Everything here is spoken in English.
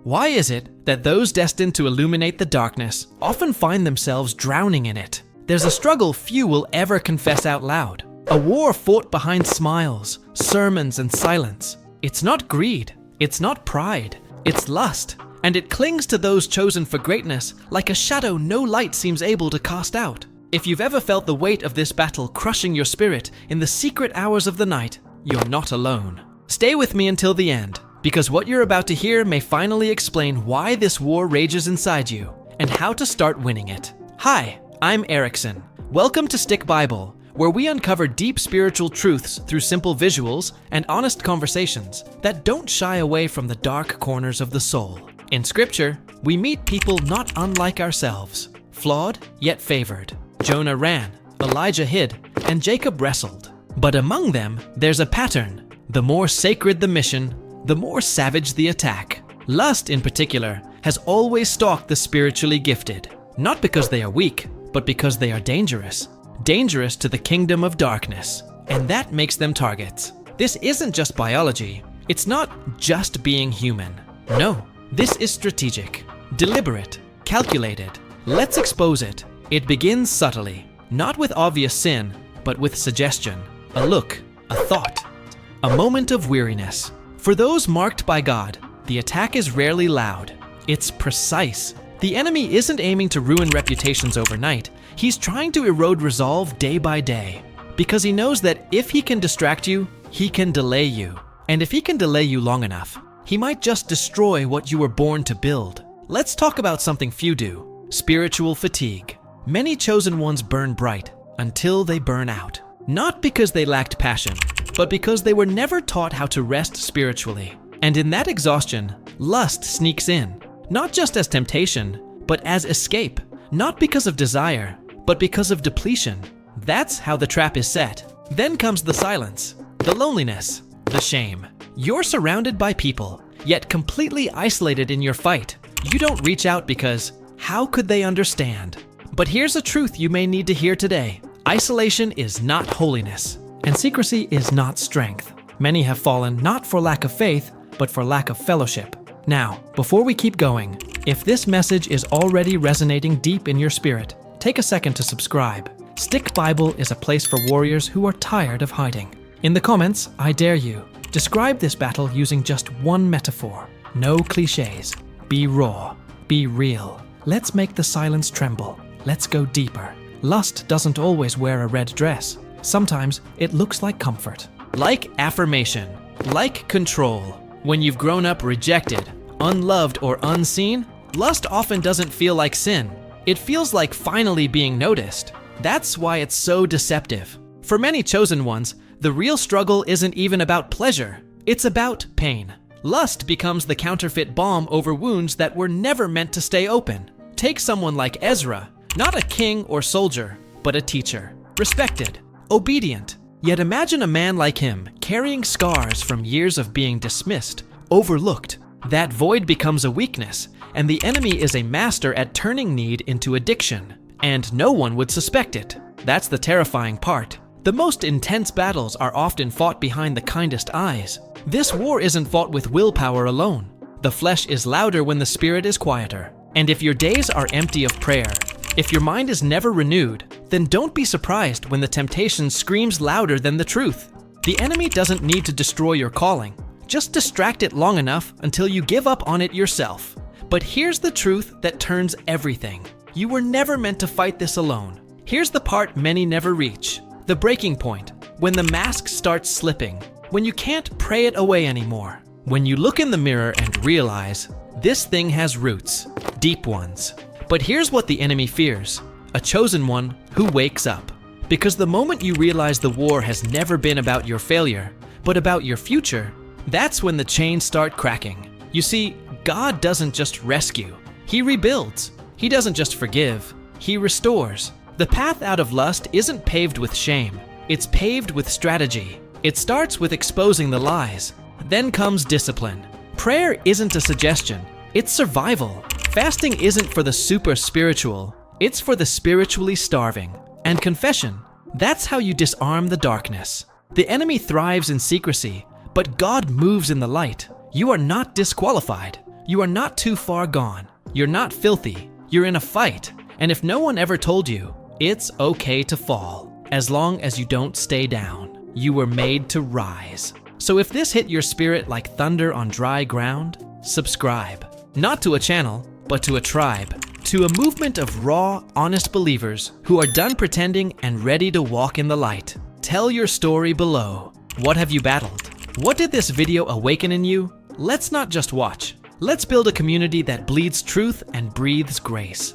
Why is it that those destined to illuminate the darkness often find themselves drowning in it? There's a struggle few will ever confess out loud. A war fought behind smiles, sermons, and silence. It's not greed. It's not pride. It's lust. And it clings to those chosen for greatness like a shadow no light seems able to cast out. If you've ever felt the weight of this battle crushing your spirit in the secret hours of the night, you're not alone. Stay with me until the end, because what you're about to hear may finally explain why this war rages inside you and how to start winning it. Hi, I'm Erickson. Welcome to Stick Bible, where we uncover deep spiritual truths through simple visuals and honest conversations that don't shy away from the dark corners of the soul. In Scripture, we meet people not unlike ourselves, flawed yet favored. Jonah ran, Elijah hid, and Jacob wrestled. But among them, there's a pattern. The more sacred the mission, the more savage the attack. Lust, in particular, has always stalked the spiritually gifted, not because they are weak, but because they are dangerous. Dangerous to the kingdom of darkness, and that makes them targets. This isn't just biology. It's not just being human. No, this is strategic, deliberate, calculated. Let's expose it. It begins subtly, not with obvious sin, but with suggestion, a look, a thought, a moment of weariness. For those marked by God, the attack is rarely loud. It's precise. The enemy isn't aiming to ruin reputations overnight. He's trying to erode resolve day by day, because he knows that if he can distract you, he can delay you. And if he can delay you long enough, he might just destroy what you were born to build. Let's talk about something few do: spiritual fatigue. Many chosen ones burn bright until they burn out. Not because they lacked passion, but because they were never taught how to rest spiritually. And in that exhaustion, lust sneaks in, not just as temptation, but as escape. Not because of desire, but because of depletion. That's how the trap is set. Then comes the silence, the loneliness, the shame. You're surrounded by people, yet completely isolated in your fight. You don't reach out because, how could they understand? But here's a truth you may need to hear today. Isolation is not holiness, and secrecy is not strength. Many have fallen not for lack of faith, but for lack of fellowship. Now, before we keep going, if this message is already resonating deep in your spirit, take a second to subscribe. Stick Bible is a place for warriors who are tired of hiding. In the comments, I dare you, describe this battle using just one metaphor. No cliches. Be raw. Be real. Let's make the silence tremble. Let's go deeper. Lust doesn't always wear a red dress. Sometimes it looks like comfort. Like affirmation. Like control. When you've grown up rejected, unloved, or unseen, lust often doesn't feel like sin. It feels like finally being noticed. That's why it's so deceptive. For many chosen ones, the real struggle isn't even about pleasure. It's about pain. Lust becomes the counterfeit balm over wounds that were never meant to stay open. Take someone like Ezra, not a king or soldier, but a teacher. Respected, obedient. Yet imagine a man like him carrying scars from years of being dismissed, overlooked. That void becomes a weakness, and the enemy is a master at turning need into addiction. And no one would suspect it. That's the terrifying part. The most intense battles are often fought behind the kindest eyes. This war isn't fought with willpower alone. The flesh is louder when the spirit is quieter. And if your days are empty of prayer, if your mind is never renewed, then don't be surprised when the temptation screams louder than the truth. The enemy doesn't need to destroy your calling. Just distract it long enough until you give up on it yourself. But here's the truth that turns everything. You were never meant to fight this alone. Here's the part many never reach. The breaking point. When the mask starts slipping. When you can't pray it away anymore. When you look in the mirror and realize, this thing has roots. Deep ones. But here's what the enemy fears. A chosen one who wakes up. Because the moment you realize the war has never been about your failure, but about your future, that's when the chains start cracking. You see, God doesn't just rescue. He rebuilds. He doesn't just forgive. He restores. The path out of lust isn't paved with shame. It's paved with strategy. It starts with exposing the lies. Then comes discipline. Prayer isn't a suggestion. It's survival. Fasting isn't for the super spiritual. It's for the spiritually starving. And confession. That's how you disarm the darkness. The enemy thrives in secrecy, but God moves in the light. You are not disqualified. You are not too far gone. You're not filthy. You're in a fight. And if no one ever told you, it's okay to fall, as long as you don't stay down. You were made to rise. So if this hit your spirit like thunder on dry ground, subscribe. Not to a channel, but to a tribe. To a movement of raw, honest believers who are done pretending and ready to walk in the light. Tell your story below. What have you battled? What did this video awaken in you? Let's not just watch. Let's build a community that bleeds truth and breathes grace.